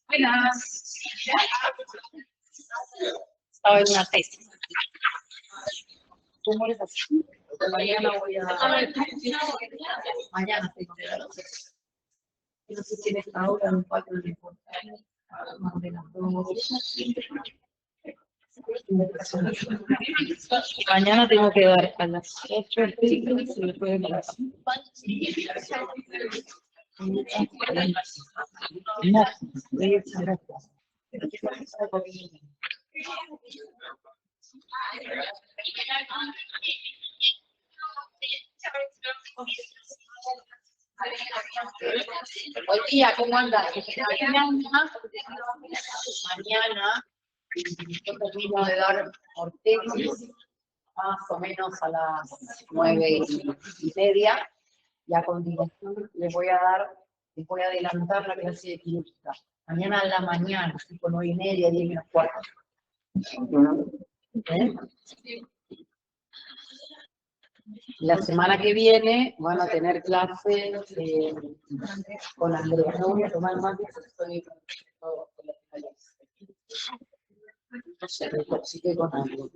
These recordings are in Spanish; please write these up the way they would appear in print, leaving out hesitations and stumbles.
Buenas. Estaba en una tesis. ¿Cómo eres así? Mañana voy a... Mañana tengo que dar los textos. No sé si en esta hora un cuatro de más de las 2. Mañana tengo que dar a las 8 el texto y después a las 5. No, voy a echar acá. Buen día, ¿cómo andas? Mañana yo termino de dar por tesis más o menos a las 9:30 y a continuación les voy a adelantar la clase de química. Mañana a la mañana, tipo 9:30, 10:45. ¿Eh? La semana que viene van a tener clases con Andrea. No voy a tomar más porque estoy con la finalidad. No sé, me intoxiqué con algo.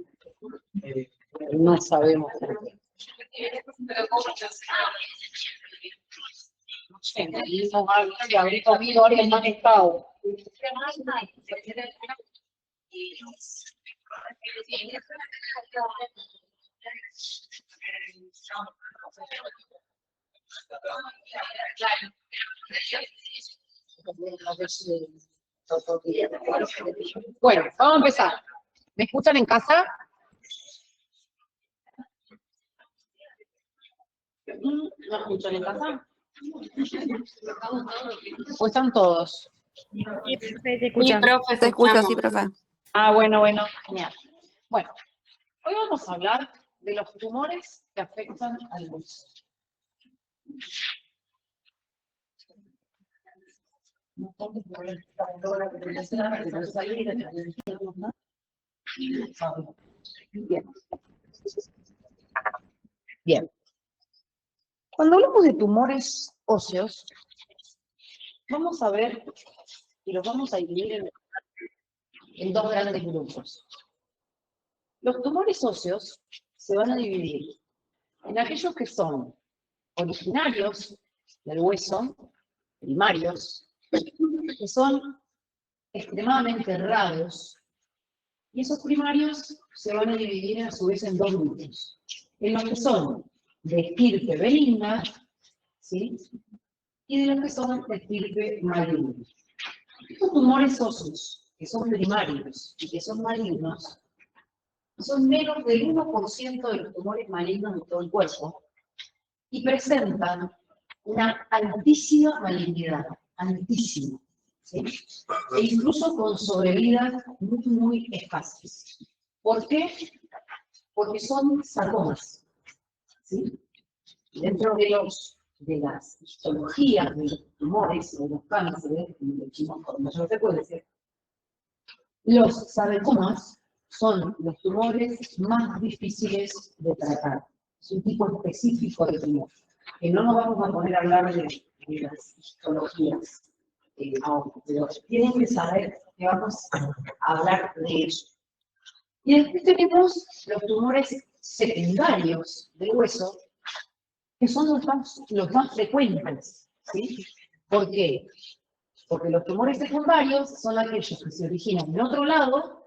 No sabemos por qué. No sé, si habré comido algo más estado. A ver si Bueno, vamos a empezar. ¿Me escuchan en casa? ¿No escuchan en casa? ¿O están todos? Sí, profe, te Sí, profe, te escucho, sí, profe. Ah, bueno, genial. Bueno, hoy vamos a hablar de los tumores que afectan al hueso. Bien. Bien. Cuando hablamos de tumores óseos, vamos a ver y los vamos a dividir en dos grandes grupos. Los tumores óseos se van a dividir en aquellos que son originarios del hueso, primarios, que son extremadamente raros, y esos primarios se van a dividir a su vez en dos grupos, en los que son de estirpe benigna, ¿sí? Y de los que son de estirpe maligna. Estos tumores óseos, que son primarios y que son malignos, son menos del 1% de los tumores malignos de todo el cuerpo y presentan una altísima malignidad, altísima, ¿sí? E incluso con sobrevidas muy, muy escasas. ¿Por qué? Porque son sarcomas, ¿sí? Dentro de las histologías de los tumores, de los cánceres, como decimos con mayor frecuencia, los sarcomas son los tumores más difíciles de tratar. Es un tipo específico de tumor, que no nos vamos a poner a hablar de las histologías ahora, pero tienen que saber que vamos a hablar de eso. Y después tenemos los tumores secundarios del hueso, que son los más frecuentes, ¿sí? ¿Por qué? Porque los tumores secundarios son aquellos que se originan en otro lado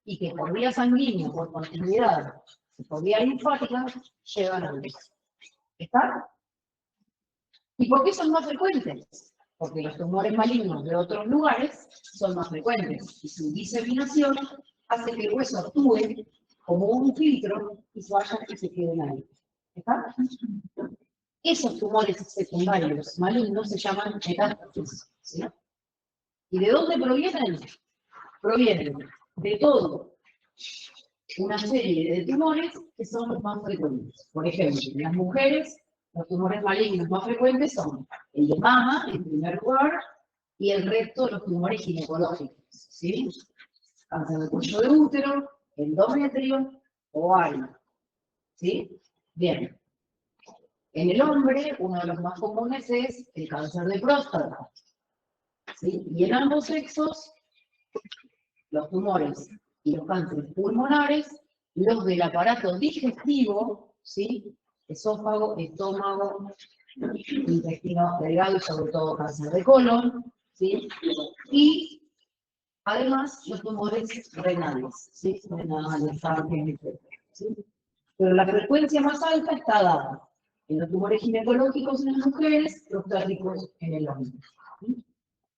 y que por vía sanguínea, por continuidad, por vía linfática, llegan al hueso. ¿Está? ¿Y por qué son más frecuentes? Porque los tumores malignos de otros lugares son más frecuentes y su diseminación hace que el hueso actúe como un filtro y se vayan y se queden ahí. ¿Está? Esos tumores secundarios malignos se llaman metástasis, ¿sí? ¿Y de dónde provienen? Provienen de todo una serie de tumores que son los más frecuentes. Por ejemplo, en las mujeres, los tumores malignos más frecuentes son el de mama, en primer lugar, y el resto de los tumores ginecológicos, ¿sí? Cáncer de cuello de útero, endometrio, ovario, ¿sí? Bien. En el hombre, uno de los más comunes es el cáncer de próstata, ¿sí? Y en ambos sexos, los tumores y los cánceres pulmonares, los del aparato digestivo, ¿sí? Esófago, estómago, intestino delgado y sobre todo cáncer de colon, ¿sí? Y además los tumores renales, ¿sí? Renales, sangre, etc. ¿Sí? Pero la frecuencia más alta está dada en los tumores ginecológicos en las mujeres, los térricos en el hombre. ¿Sí?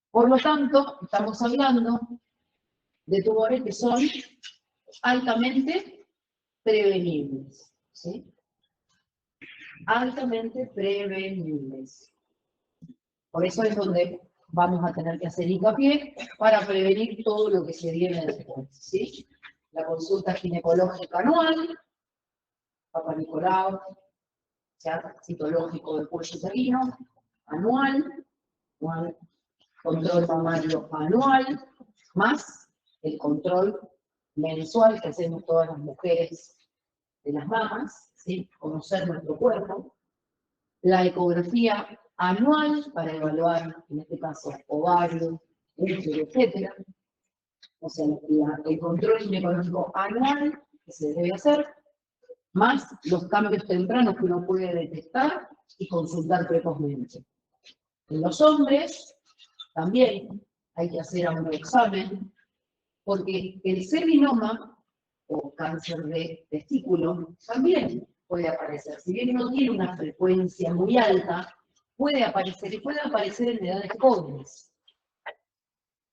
Por lo tanto, estamos hablando de tumores que son altamente prevenibles, ¿sí? Altamente prevenibles. Por eso es donde vamos a tener que hacer hincapié para prevenir todo lo que se viene después, ¿sí? La consulta ginecológica anual, Papa Nicolau, citológico del cuello uterino, anual, control mamario anual, más el control mensual que hacemos todas las mujeres de las mamas, ¿sí? Conocer nuestro cuerpo, la ecografía anual para evaluar, en este caso, ovario, útero, etc. O sea, el control ginecológico anual que se debe hacer, más los cambios tempranos que uno puede detectar y consultar precozmente. En los hombres también hay que hacer un examen, porque el seminoma o cáncer de testículo también puede aparecer. Si bien no tiene una frecuencia muy alta, puede aparecer y puede aparecer en edades jóvenes.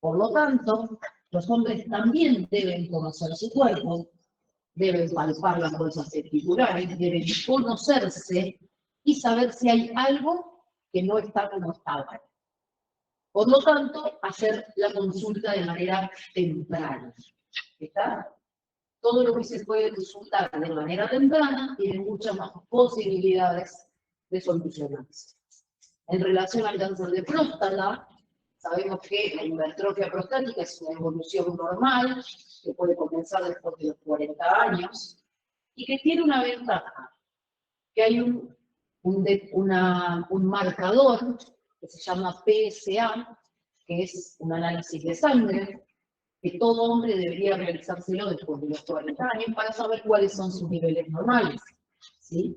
Por lo tanto, los hombres también deben conocer su cuerpo, deben palpar las bolsas testiculares, deben conocerse y saber si hay algo que no está como estaba. Por lo tanto, hacer la consulta de manera temprana. ¿Está? Todo lo que se puede consultar de manera temprana tiene muchas más posibilidades de solucionarse. En relación al cáncer de próstata, sabemos que la hipertrofia prostática es una evolución normal que puede comenzar después de los 40 años y que tiene una ventaja, que hay un marcador que se llama PSA, que es un análisis de sangre, que todo hombre debería realizárselo después de los 40 años para saber cuáles son sus niveles normales, ¿sí?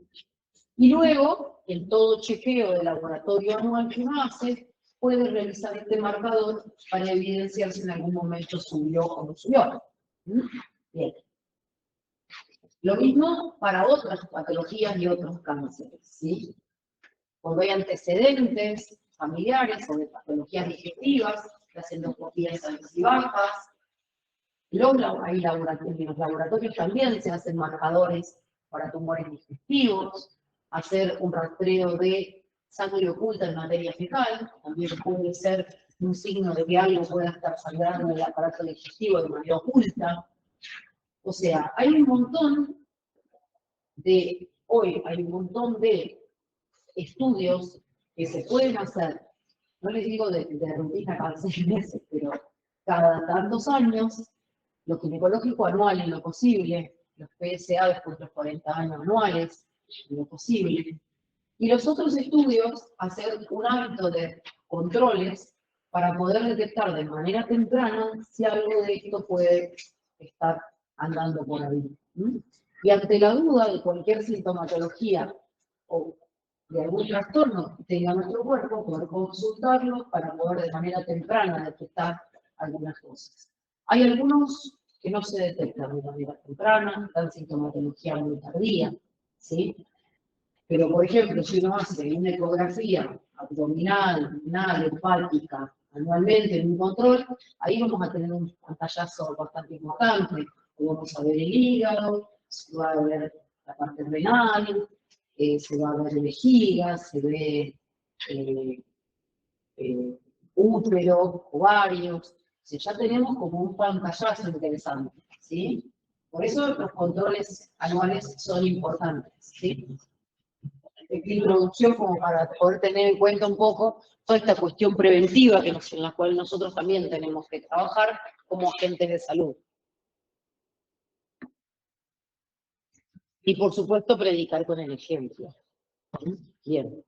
Y luego, en todo chequeo de laboratorio anual que uno hace, puede realizar este marcador para evidenciar si en algún momento subió o no subió. Bien. Lo mismo para otras patologías y otros cánceres, ¿sí? Cuando hay antecedentes familiares o de patologías digestivas, las endoscopías altas y bajas, los laboratorios también se hacen marcadores para tumores digestivos, hacer un rastreo de sangre oculta en materia fecal, también puede ser un signo de que algo pueda estar sangrando en el aparato digestivo de manera oculta. O sea, hay un montón de estudios que se pueden hacer, no les digo de rutina cada 6 meses, pero cada tantos años, lo ginecológico anual en lo posible, los PSA después de los 40 años anuales, en lo posible, y los otros estudios, hacer un hábito de controles para poder detectar de manera temprana si algo de esto puede estar andando por ahí. Y ante la duda de cualquier sintomatología o de algún trastorno que tenga nuestro cuerpo, poder consultarlo para poder de manera temprana detectar algunas cosas. Hay algunos que no se detectan de manera temprana, dan sintomatología muy tardía, ¿sí? Pero, por ejemplo, si uno hace una ecografía abdominal, renal, hepática, anualmente en un control, ahí vamos a tener un pantallazo bastante importante. Vamos a ver el hígado, se va a ver la parte renal, se va a ver vejiga, se ve útero, ovarios. O sea, ya tenemos como un pantallazo interesante, ¿sí? Por eso los controles anuales son importantes, ¿sí? Esta introducción como para poder tener en cuenta un poco toda esta cuestión preventiva en la cual nosotros también tenemos que trabajar como agentes de salud. Y por supuesto predicar con el ejemplo. Bien.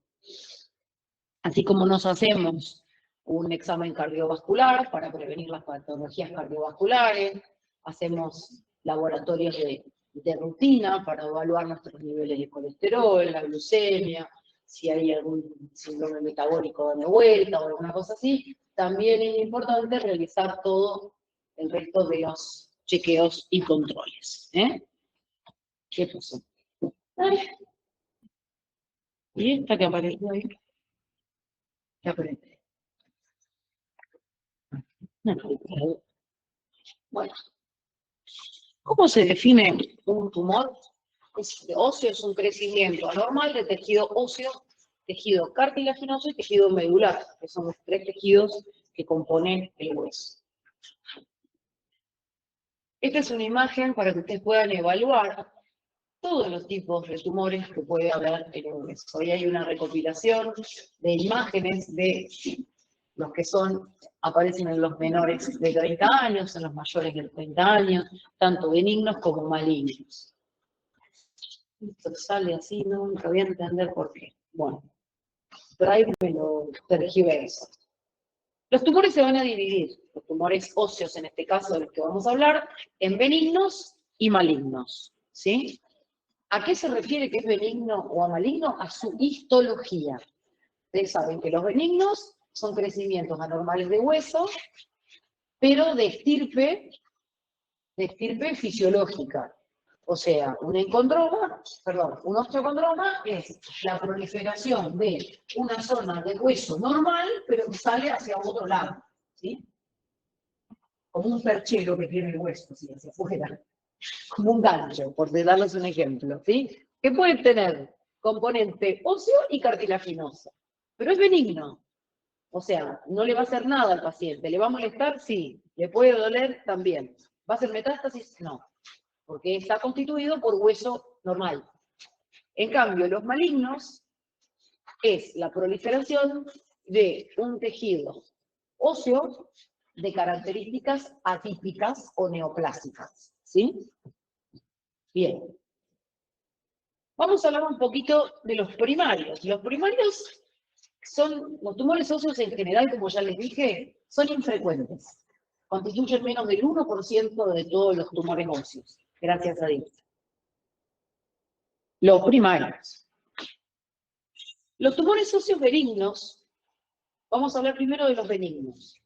Así como nos hacemos un examen cardiovascular para prevenir las patologías cardiovasculares, hacemos laboratorios de rutina para evaluar nuestros niveles de colesterol, la glucemia, si hay algún síndrome metabólico de vuelta o alguna cosa así. También es importante realizar todo el resto de los chequeos y controles. ¿Qué pasó? ¿Y esta que apareció ahí? ¿Qué aparece? Bueno, ¿cómo se define un tumor? Óseo es un crecimiento anormal de tejido óseo, tejido cartilaginoso y tejido medular, que son los 3 tejidos que componen el hueso. Esta es una imagen para que ustedes puedan evaluar todos los tipos de tumores que puede haber en el hueso. Hoy hay una recopilación de imágenes de los que aparecen en los menores de 30 años, en los mayores de 30 años, tanto benignos como malignos. Esto sale así, nunca voy a entender por qué. Bueno, pero ahí me lo tergiverso. Los tumores se van a dividir, los tumores óseos en este caso de los que vamos a hablar, en benignos y malignos, ¿sí? ¿A qué se refiere que es benigno o a maligno? A su histología. Ustedes saben que los benignos son crecimientos anormales de hueso, pero de estirpe fisiológica. O sea, un osteocondroma es la proliferación de una zona de hueso normal, pero que sale hacia otro lado, ¿sí? como un perchero que tiene el hueso, así hacia afuera, como un gancho, por darles un ejemplo, ¿sí? Que puede tener componente óseo y cartilaginoso, pero es benigno. O sea, no le va a hacer nada al paciente. ¿Le va a molestar? Sí. ¿Le puede doler? También. ¿Va a hacer metástasis? No. Porque está constituido por hueso normal. En cambio, los malignos es la proliferación de un tejido óseo de características atípicas o neoplásicas. ¿Sí? Bien. Vamos a hablar un poquito de los primarios. Los primarios son, los tumores óseos en general, como ya les dije, son infrecuentes. Constituyen menos del 1% de todos los tumores óseos, gracias a Dios. Los primarios. Los tumores óseos benignos, vamos a hablar primero de los benignos.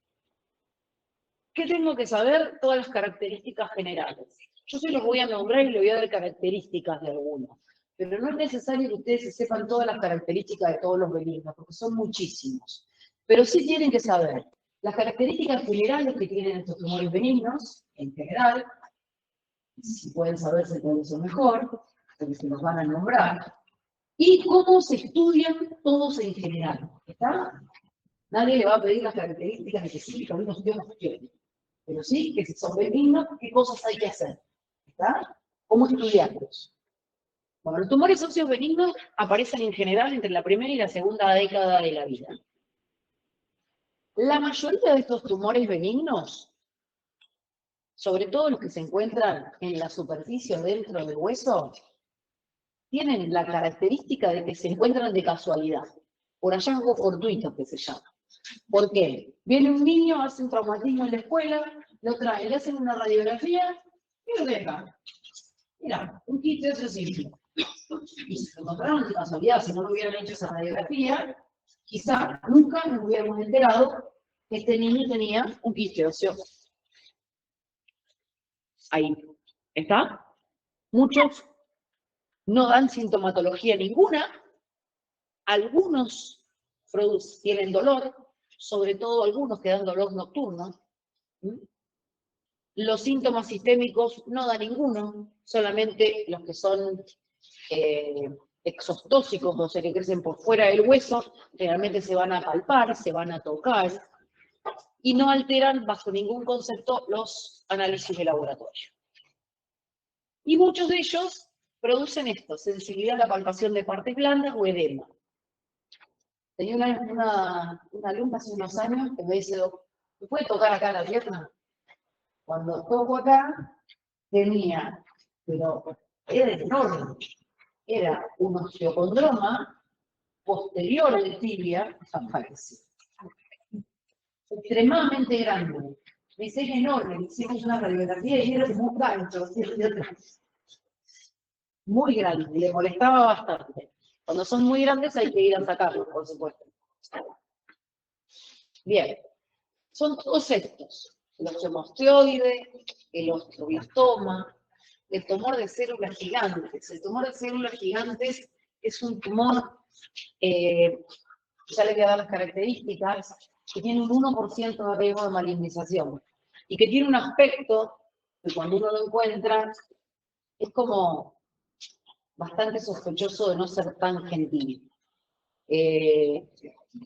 ¿Qué tengo que saber? Todas las características generales. Yo se los voy a nombrar y le voy a dar características de algunos. Pero no es necesario que ustedes se sepan todas las características de todos los benignos, porque son muchísimos. Pero sí tienen que saber las características generales que tienen estos tumores benignos, en general, si pueden saberse cuáles son mejor, porque se los van a nombrar, y cómo se estudian todos en general. ¿Está? Nadie le va a pedir las características específicas de unos tumores, pero sí que si son benignos, qué cosas hay que hacer. ¿Está? ¿Cómo estudiarlos? Bueno, los tumores óseos benignos aparecen en general entre la primera y la segunda década de la vida. La mayoría de estos tumores benignos, sobre todo los que se encuentran en la superficie o dentro del hueso, tienen la característica de que se encuentran de casualidad, por hallazgos fortuitos que se llama. ¿Por qué? Viene un niño, hace un traumatismo en la escuela, lo trae, le hacen una radiografía y lo deja. Mira, un kit de simple. Y se lo encontraron de casualidad, si no lo hubieran hecho esa radiografía, quizá nunca nos hubiéramos enterado que este niño tenía un quiste óseo. Ahí. ¿Está? Muchos no dan sintomatología ninguna. Algunos tienen dolor, sobre todo algunos que dan dolor nocturno. Los síntomas sistémicos no dan ninguno, solamente los que son exostóxicos, o sea, que crecen por fuera del hueso, generalmente se van a palpar, se van a tocar, y no alteran bajo ningún concepto los análisis de laboratorio. Y muchos de ellos producen esto, sensibilidad a la palpación de partes blandas o edema. Tenía una alumna hace unos años que me dice, ¿me puede tocar acá la pierna? Cuando toco acá, tenía, pero era enorme, era un osteocondroma posterior de tibia, apareció. Extremadamente grande. Me dice, es enorme, le hicimos una radiografía y era como un gancho, muy grande, le molestaba bastante. Cuando son muy grandes hay que ir a sacarlos, por supuesto. Bien, son todos estos, el osteomosteoide, el osteoblastoma, el tumor de células gigantes. El tumor de células gigantes es un tumor, ya les voy a dar las características, que tiene un 1% de riesgo de malignización y que tiene un aspecto que cuando uno lo encuentra es como bastante sospechoso de no ser tan gentil.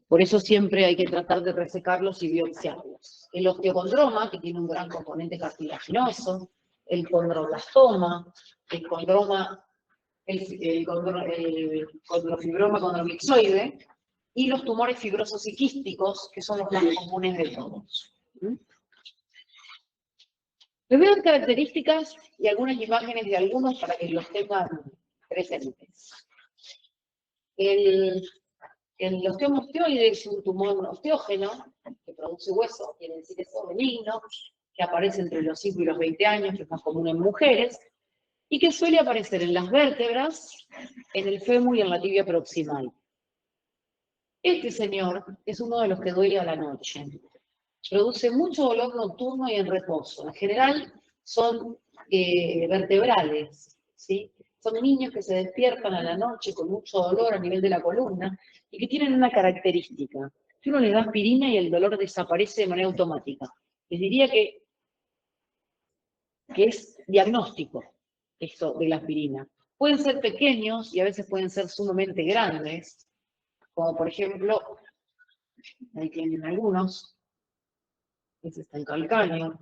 Por eso siempre hay que tratar de resecarlos y biopsiarlos. El osteocondroma, que tiene un gran componente cartilaginoso, el condroblastoma, el condrofibroma condromixoide, y los tumores fibrosos y quísticos, que son los más comunes de todos. Les voy a dar características y algunas imágenes de algunos para que los tengan presentes. El osteomosteoide es un tumor osteógeno que produce hueso, quiere decir que es benigno, que aparece entre los 5 y los 20 años, que es más común en mujeres, y que suele aparecer en las vértebras, en el fémur y en la tibia proximal. Este señor es uno de los que duele a la noche. Produce mucho dolor nocturno y en reposo. En general son vertebrales, ¿sí? Son niños que se despiertan a la noche con mucho dolor a nivel de la columna y que tienen una característica. Que uno les da aspirina y el dolor desaparece de manera automática. Les diría que que es diagnóstico, esto de la aspirina. Pueden ser pequeños y a veces pueden ser sumamente grandes, como por ejemplo, ahí tienen algunos, este está en calcáneo,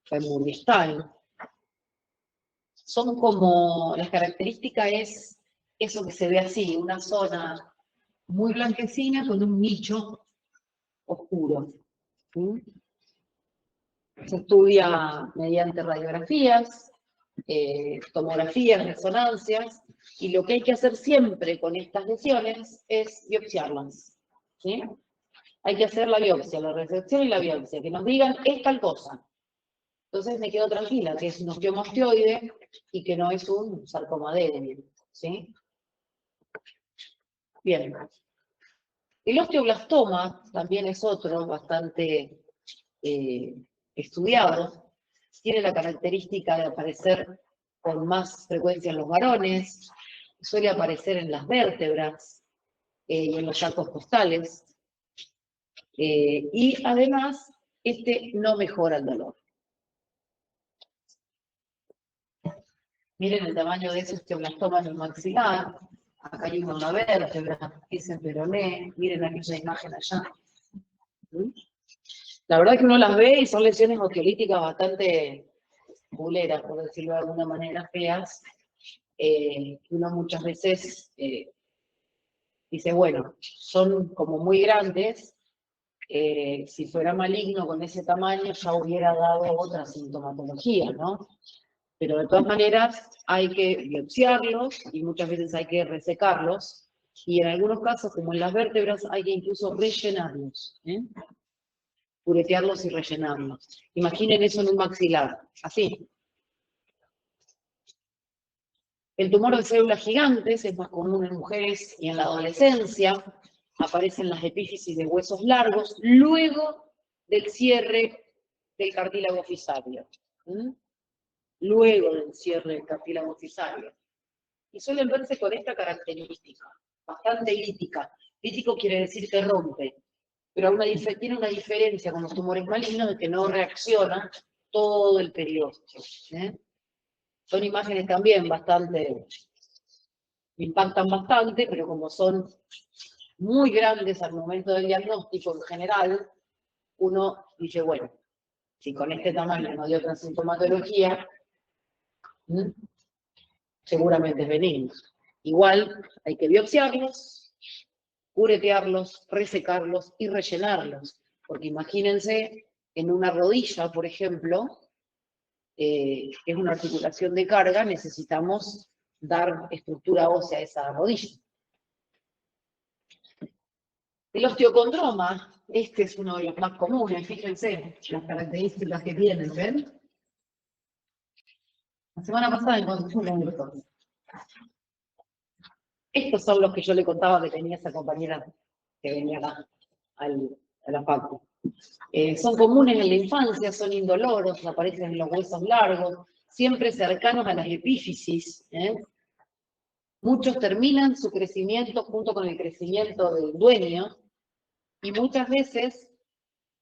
femur distal. Son como, la característica es eso que se ve así, una zona muy blanquecina con un nicho oscuro. ¿Sí? Se estudia mediante radiografías, tomografías, resonancias, y lo que hay que hacer siempre con estas lesiones es biopsiarlas. ¿Sí? Hay que hacer la biopsia, la resección y la biopsia, que nos digan es tal cosa. Entonces me quedo tranquila, que es un osteomastoide y que no es un sarcoma débil. ¿Sí? Bien. El osteoblastoma también es otro bastante estudiado. Tiene la característica de aparecer con más frecuencia en los varones, suele aparecer en las vértebras y en los arcos costales. Y además, este no mejora el dolor. Miren el tamaño de ese osteoblastoma en el maxilar. Acá hay uno en la vértebra, es en peroné. Miren aquella imagen allá. La verdad es que uno las ve y son lesiones osteolíticas bastante buleras, por decirlo de alguna manera, feas. Uno muchas veces dice, bueno, son como muy grandes. Si fuera maligno con ese tamaño ya hubiera dado otra sintomatología, ¿no? Pero de todas maneras hay que biopsiarlos y muchas veces hay que resecarlos y en algunos casos, como en las vértebras, hay que incluso rellenarlos, puretearlos y rellenarlos. Imaginen eso en un maxilar, así. El tumor de células gigantes es más común en mujeres y en la adolescencia. Aparecen las epífisis de huesos largos luego del cierre del cartílago fisario. Luego del cierre del cartílago fisario. Y suelen verse con esta característica, bastante lítica. Lítico quiere decir que rompe, pero tiene una diferencia con los tumores malignos de que no reacciona todo el periodo. Son imágenes también bastante, impactan bastante, pero como son muy grandes al momento del diagnóstico en general, uno dice, bueno, si con este tamaño no dio otra sintomatología, seguramente es benigno. Igual hay que biopsiarlos, puretearlos, resecarlos y rellenarlos. Porque imagínense, en una rodilla, por ejemplo, que es una articulación de carga, necesitamos dar estructura ósea a esa rodilla. El osteocondroma, este es uno de los más comunes, fíjense las características que tienen, ¿ven? La semana pasada encontré un. Estos son los que yo le contaba que tenía esa compañera que venía acá a la facu. Son comunes en la infancia, son indoloros, aparecen en los huesos largos, siempre cercanos a las epífisis. Muchos terminan su crecimiento junto con el crecimiento del dueño y muchas veces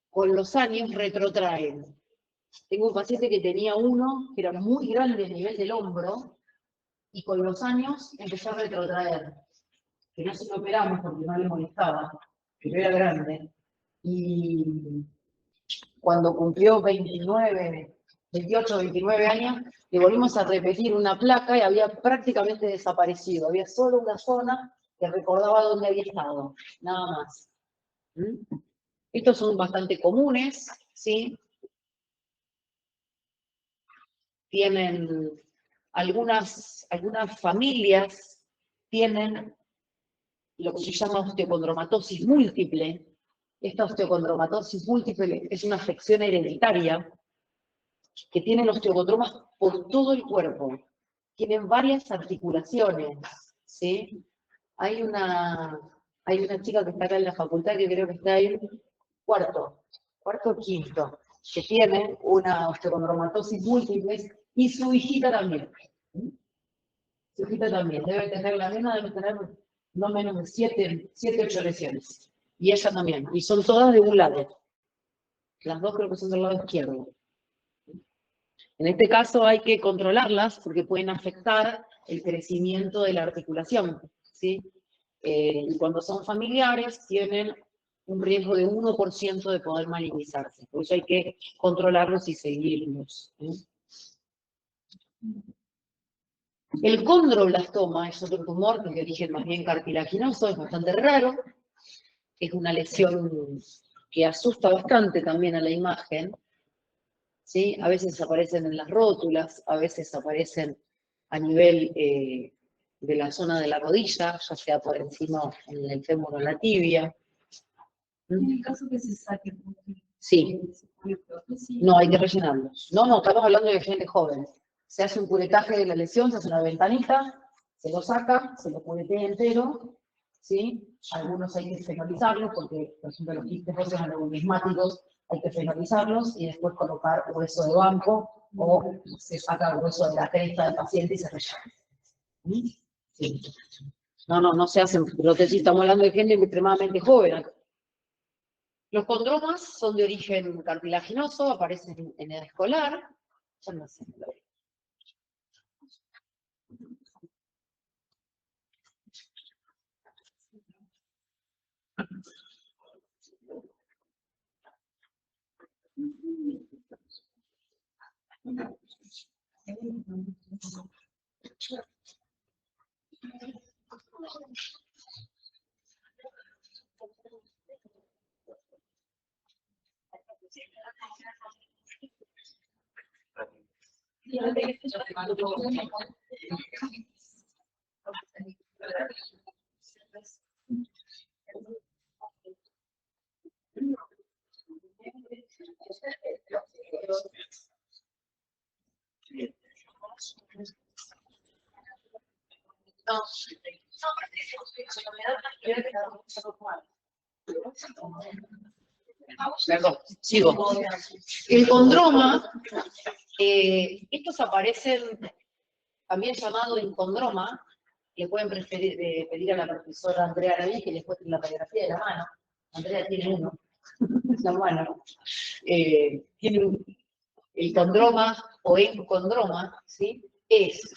con los años retrotraen. Tengo un paciente que tenía uno que era muy grande a nivel del hombro y con los años empezó a retrotraer. Que no se lo operamos porque no le molestaba, pero era grande. Y cuando cumplió 28, 29 años, le volvimos a repetir una placa y había prácticamente desaparecido. Había solo una zona que recordaba dónde había estado, nada más. Estos son bastante comunes, ¿sí? Tienen algunas familias, tienen lo que se llama osteocondromatosis múltiple. Esta osteocondromatosis múltiple es una afección hereditaria que tienen osteocondromas por todo el cuerpo. Tienen varias articulaciones, ¿sí? Hay una chica que está acá en la facultad que creo que está ahí cuarto o quinto, que tiene una osteocondromatosis múltiple y su hijita también. Su hijita también. Debe tener la misma, debe tener no menos de 7, 8 lesiones. Y ella también. Y son todas de un lado. Las dos creo que son del lado izquierdo. En este caso hay que controlarlas porque pueden afectar el crecimiento de la articulación, ¿sí? Y cuando son familiares tienen un riesgo de 1% de poder malignizarse. Por eso hay que controlarlos y seguirlos, ¿eh? El condroblastoma es otro tumor de origen más bien cartilaginoso, es bastante raro, es una lesión que asusta bastante también a la imagen, ¿sí? A veces aparecen en las rótulas, a veces aparecen a nivel de la zona de la rodilla, ya sea por encima en el fémur o la tibia. En el caso que se saque, Sí, no hay que rellenarlos. No, estamos hablando de gente joven. Se hace un curetaje de la lesión, se hace una ventanita, se lo saca, se lo curetea entero, ¿sí? Algunos hay que fenolizarlos porque, por ejemplo, los quistes óseos aneurismáticos hay que fenolizarlos y después colocar hueso de banco o se saca el hueso de la cresta del paciente y se rellena. Sí. No se hacen prótesis, estamos hablando de gente extremadamente joven. Los condromas son de origen cartilaginoso, aparecen en edad escolar. Ya no sé. Perdón, sigo. El condroma, estos aparecen también llamado encondroma, le pueden pedir a la profesora Andrea Araví que les muestre la radiografía de la mano. Andrea tiene uno, la mano. El condroma o encondroma, ¿sí? Es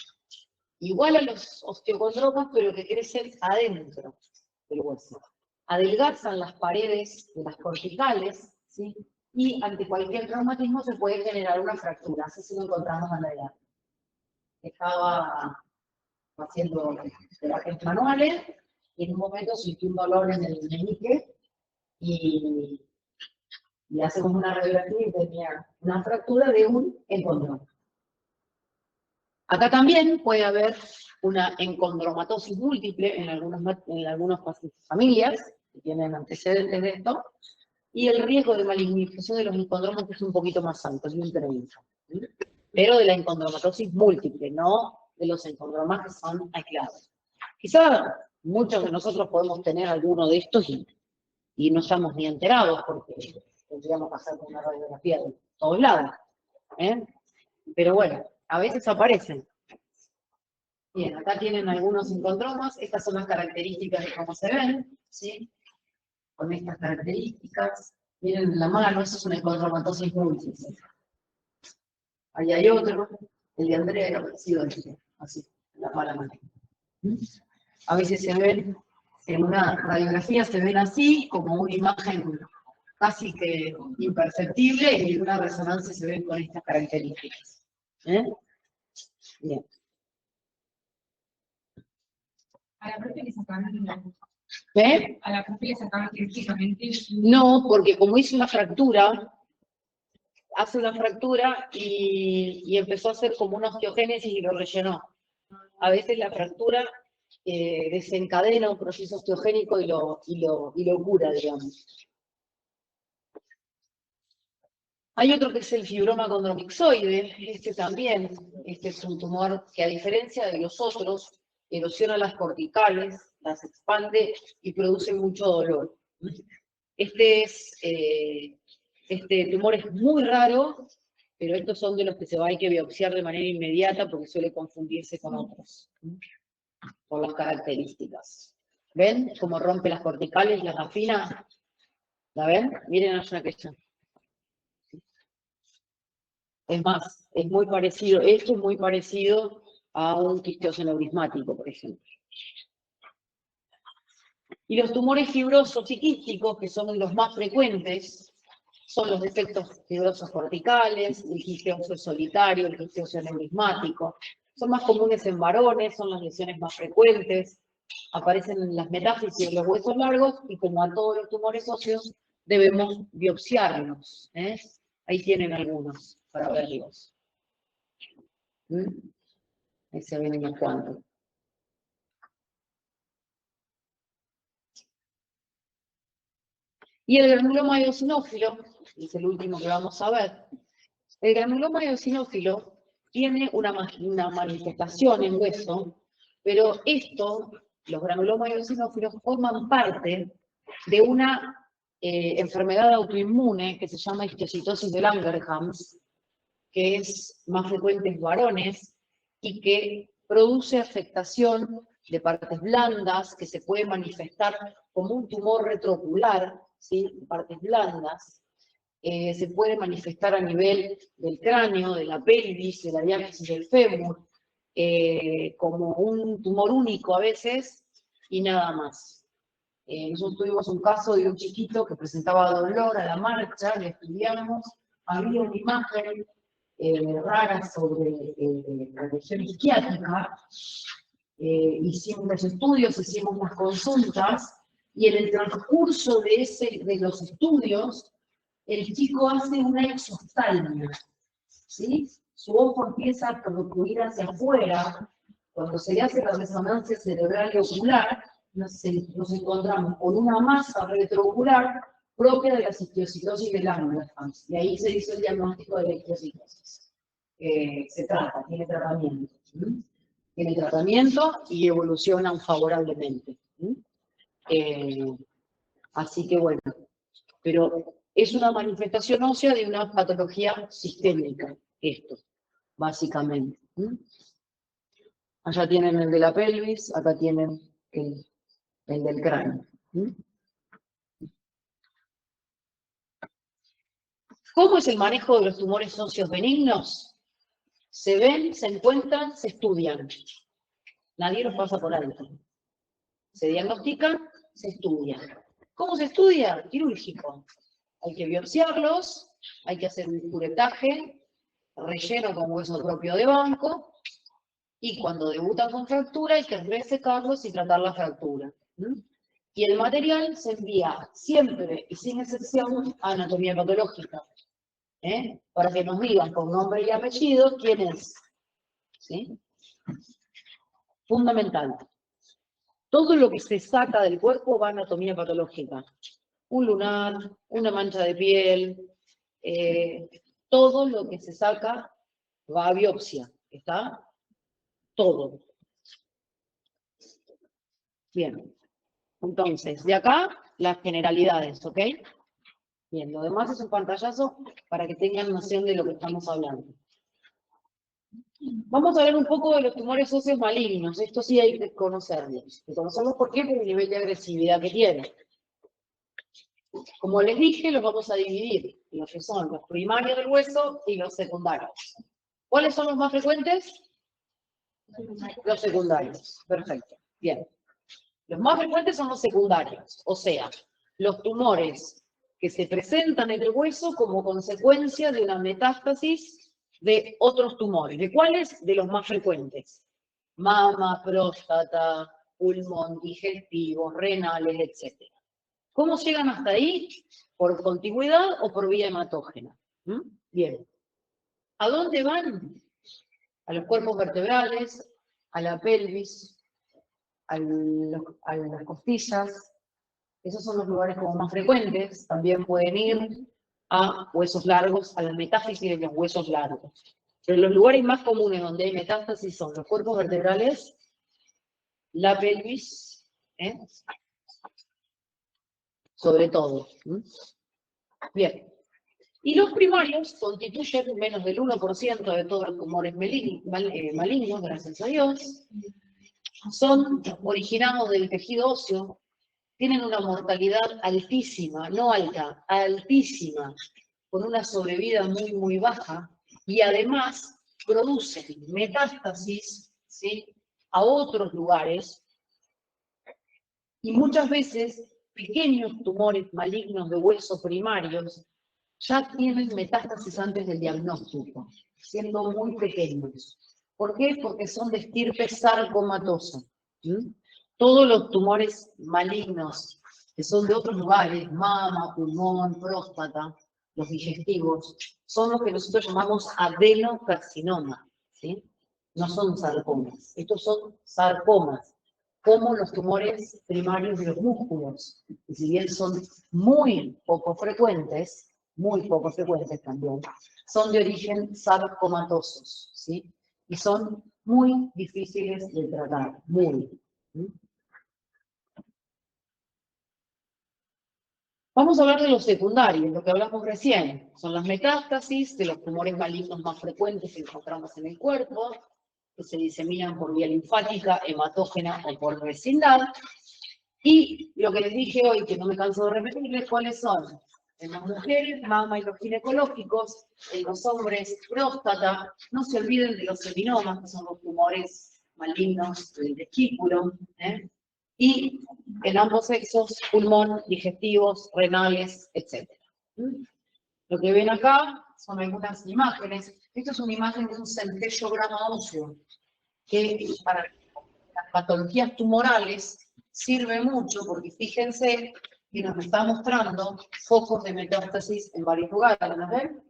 igual a los osteocondromas, pero que crecen adentro del hueso. Adelgazan las paredes de las corticales, ¿sí? Y ante cualquier traumatismo se puede generar una fractura. Así se lo encontramos en la edad. Estaba haciendo terapias manuales y en un momento sintió un dolor en el meñique y hacemos una radiografía y tenía una fractura de un encondroma. Acá también puede haber una encondromatosis múltiple en algunas familias que tienen antecedentes de esto, y el riesgo de malignización de los encondromas es un poquito más alto, es un 30. Pero de la encondromatosis múltiple, no de los encondromas que son aislados. Quizá muchos de nosotros podemos tener alguno de estos y no estamos ni enterados porque tendríamos que hacer una radiografía de todos lados. Pero bueno, a veces aparecen. Bien, acá tienen algunos encondromas. Estas son las características de cómo se ven, ¿sí? Con estas características. Miren la mano, eso es una encondromatosis múltiple. Ahí hay otro, el de Andrea era parecido así, la mala mano. A veces se ven, en una radiografía se ven así, como una imagen casi que imperceptible, y en una resonancia se ven con estas características. Bien. A la profe le sacaban A la profe le sacaban quirúrgicamente. No, porque como hizo una fractura, hace una fractura y empezó a hacer como una osteogénesis y lo rellenó. A veces la fractura desencadena un proceso osteogénico y lo cura, digamos. Hay otro que es el fibroma condromixoide, este también, este es un tumor que a diferencia de los otros, erosiona las corticales, las expande y produce mucho dolor. Este tumor es muy raro, pero estos son de los que hay que biopsiar de manera inmediata porque suele confundirse con otros, por las características. ¿Ven cómo rompe las corticales y las afina? ¿La ven? Miren allá aquella. Es más, es muy parecido, esto es muy parecido a un quistioso neurismático, por ejemplo. Y los tumores fibrosos y quísticos, que son los más frecuentes, son los defectos fibrosos corticales, el quiste óseo solitario, el quiste óseo neurismático. Son más comunes en varones, son las lesiones más frecuentes, aparecen en las metáfisis de los huesos largos y como a todos los tumores óseos debemos biopsiarlos. Ahí tienen algunos para verlos. Ahí se ven unos cuantos. Y el granuloma eosinófilo, es el último que vamos a ver. El granuloma eosinófilo tiene una manifestación en hueso, pero los granulomas eosinófilos forman parte de una enfermedad autoinmune que se llama histiocytosis de Langerhans, que es más frecuente en varones y que produce afectación de partes blandas que se puede manifestar como un tumor retroocular, ¿sí? Partes blandas. Se puede manifestar a nivel del cráneo, de la pelvis, de la diástasis del fémur, como un tumor único a veces y nada más. Nosotros tuvimos un caso de un chiquito que presentaba dolor a la marcha, le estudiamos, había una imagen rara sobre la región isquiática, hicimos los estudios, hicimos las consultas, y en el transcurso de los estudios, el chico hace una exoftalmia, ¿sí? Su ojo empieza a protruir hacia afuera. Cuando se le hace la resonancia cerebral y ocular, nos encontramos con una masa retroocular propia de la histiocytosis de Langerhans. Y ahí se hizo el diagnóstico de la histiocytosis. Se trata, tiene tratamiento. Tiene tratamiento y evolucionan favorablemente. Así que bueno, pero es una manifestación ósea de una patología sistémica, esto, básicamente. Allá tienen el de la pelvis, acá tienen el del cráneo. ¿Cómo es el manejo de los tumores óseos benignos? Se ven, se encuentran, se estudian. Nadie los pasa por alto. Se diagnostican, se estudian. ¿Cómo se estudia? Quirúrgico. Hay que biopsiarlos, hay que hacer un curetaje, relleno con hueso propio de banco, y cuando debutan con fractura hay que resecarlos y tratar la fractura. Y el material se envía siempre y sin excepción a anatomía patológica, para que nos digan con nombre y apellido quién es. ¿Sí? Fundamental. Todo lo que se saca del cuerpo va a anatomía patológica. Un lunar, una mancha de piel, todo lo que se saca va a biopsia. ¿Está? Todo. Bien. Entonces, de acá, las generalidades, ¿ok? Bien, lo demás es un pantallazo para que tengan noción de lo que estamos hablando. Vamos a hablar un poco de los tumores óseos malignos. Esto sí hay que conocerlos. Y conocerlos por qué, por el nivel de agresividad que tienen. Como les dije, los vamos a dividir en los que son los primarios del hueso y los secundarios. ¿Cuáles son los más frecuentes? Los secundarios. Perfecto. Bien. Los más frecuentes son los secundarios, o sea, los tumores que se presentan en el hueso como consecuencia de una metástasis de otros tumores. ¿De cuáles? De los más frecuentes. Mama, próstata, pulmón, digestivos, renales, etc. ¿Cómo llegan hasta ahí? ¿Por contigüidad o por vía hematógena? Bien. ¿A dónde van? A los cuerpos vertebrales, a la pelvis, a las costillas. Esos son los lugares como más frecuentes. También pueden ir a huesos largos, a la metástasis de los huesos largos. Pero los lugares más comunes donde hay metástasis son los cuerpos vertebrales, la pelvis, sobre todo. Bien. Y los primarios constituyen menos del 1% de todos los tumores malignos, gracias a Dios. Son originados del tejido óseo, tienen una mortalidad altísima, no alta, altísima, con una sobrevida muy, muy baja. y además producen metástasis, ¿sí?, a otros lugares, y muchas veces pequeños tumores malignos de hueso primarios ya tienen metástasis antes del diagnóstico, siendo muy pequeños. ¿Por qué? Porque son de estirpe sarcomatosa. ¿Sí? Todos los tumores malignos que son de otros lugares, mama, pulmón, próstata, los digestivos, son los que nosotros llamamos adenocarcinoma, ¿sí? No son sarcomas, estos son sarcomas, como los tumores primarios de los músculos, y si bien son muy poco frecuentes también, son de origen sarcomatosos, ¿sí? Y son muy difíciles de tratar, muy. ¿Sí? Vamos a hablar de los secundarios, lo que hablamos recién. Son las metástasis de los tumores malignos más frecuentes que encontramos en el cuerpo, que se diseminan por vía linfática, hematógena o por vecindad. Y lo que les dije hoy, que no me canso de repetirles, ¿cuáles son? En las mujeres, mama y los ginecológicos, en los hombres, próstata. No se olviden de los seminomas, que son los tumores malignos del testículo, ¿eh? Y en ambos sexos, pulmón, digestivos, renales, etc. Lo que ven acá son algunas imágenes. Esto es una imagen de un centellograma óseo, que para las patologías tumorales sirve mucho, porque fíjense que nos está mostrando focos de metástasis en varios lugares. ¿Nos ven?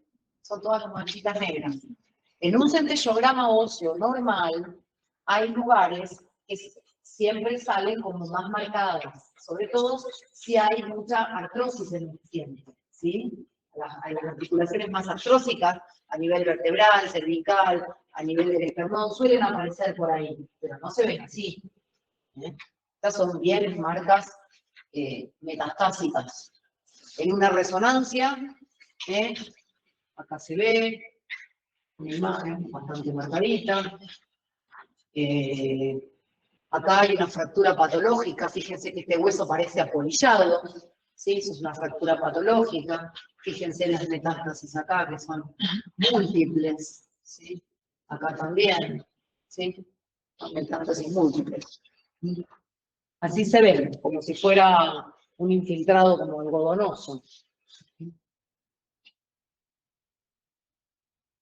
Son todas las manchitas negras. En un centellograma óseo normal hay lugares que siempre salen como más marcadas, sobre todo si hay mucha artrosis en el paciente, ¿sí? Las articulaciones más artrósicas a nivel vertebral, cervical, a nivel del esternón, suelen aparecer por ahí, pero no se ven así. ¿Eh? Estas son bien marcas metastásicas. En una resonancia, acá se ve una imagen bastante marcadita. Acá hay una fractura patológica, fíjense que este hueso parece apolillado, ¿sí? Eso es una fractura patológica. Fíjense las metástasis acá, que son múltiples, ¿sí? Acá también, ¿sí? Metástasis múltiples. Así se ven, como si fuera un infiltrado como algodonoso.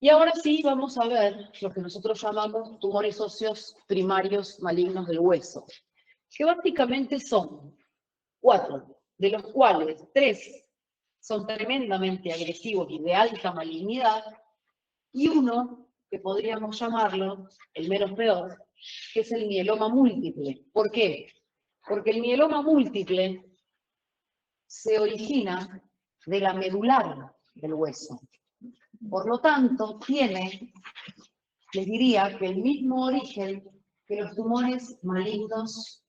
Y ahora sí vamos a ver lo que nosotros llamamos tumores óseos primarios malignos del hueso, que básicamente son 4, de los cuales 3 son tremendamente agresivos y de alta malignidad, y uno, que podríamos llamarlo el menos peor, que es el mieloma múltiple. ¿Por qué? Porque el mieloma múltiple se origina de la medular del hueso. Por lo tanto, tiene, les diría, que el mismo origen que los tumores malignos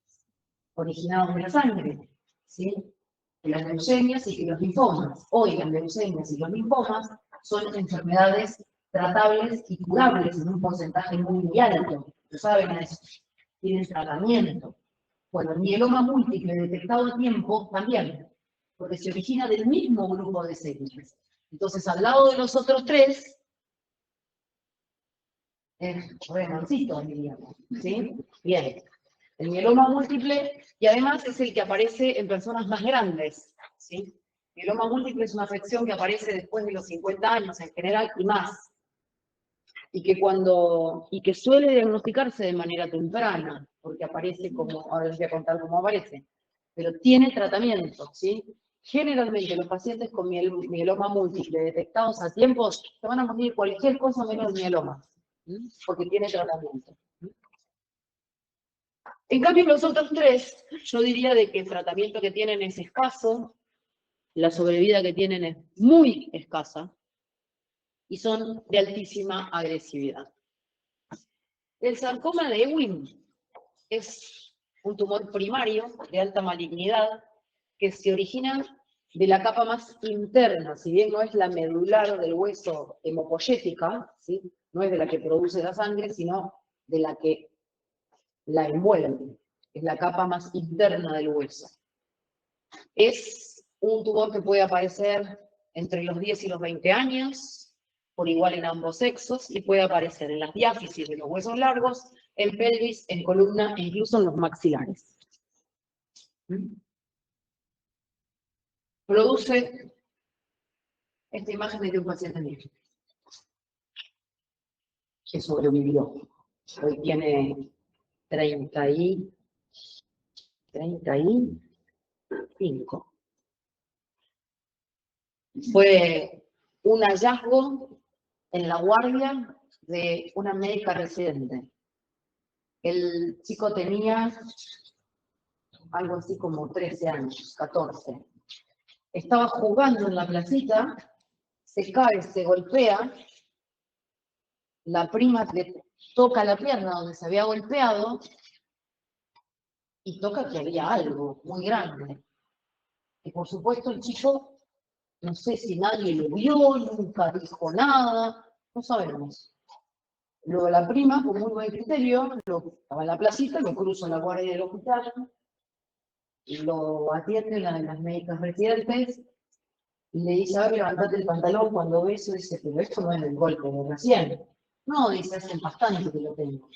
originados de la sangre, ¿sí? Que las leucemias y que los linfomas. Hoy las leucemias y los linfomas son enfermedades tratables y curables en un porcentaje muy alto. Lo saben eso. Tienen tratamiento. Bueno, el mieloma múltiple detectado a tiempo también, porque se origina del mismo grupo de células. Entonces, al lado de los otros 3, es renoncito, diríamos, ¿sí? Bien. El mieloma múltiple, y además es el que aparece en personas más grandes, ¿sí? El mieloma múltiple es una afección que aparece después de los 50 años en general y más. Y que suele diagnosticarse de manera temprana, porque aparece como, ahora les voy a contar cómo aparece, pero tiene tratamiento, ¿sí? Generalmente los pacientes con mieloma múltiple detectados a tiempo se van a morir cualquier cosa menos el mieloma, ¿sí? Porque tiene tratamiento. En cambio, los otros 3, yo diría de que el tratamiento que tienen es escaso, la sobrevida que tienen es muy escasa, y son de altísima agresividad. El sarcoma de Ewing es un tumor primario de alta malignidad que se origina de la capa más interna, si bien no es la medular del hueso hemopoyética, ¿sí? No es de la que produce la sangre, sino de la que la envuelve. Es la capa más interna del hueso. Es un tumor que puede aparecer entre los 10 y los 20 años, por igual en ambos sexos y puede aparecer en las diáfisis de los huesos largos, en pelvis, en columna e incluso en los maxilares. Produce esta imagen de un paciente mío que sobrevivió. Hoy tiene 35. Fue un hallazgo en la guardia de una médica residente. El chico tenía algo así como 13 años, 14. Estaba jugando en la placita, se cae, se golpea, la prima le toca la pierna donde se había golpeado y toca que había algo muy grande. Y por supuesto el chico, no sé si nadie lo vio, nunca dijo nada, no sabemos. Luego la prima, con muy buen criterio, estaba en la placita, lo cruza en la guardia del hospital, lo atiende una de las médicas residentes y le dice, a ver, levantate el pantalón. Cuando ve eso dice, pero esto no es el golpe de recién. No, dice, hace bastante que lo tengo.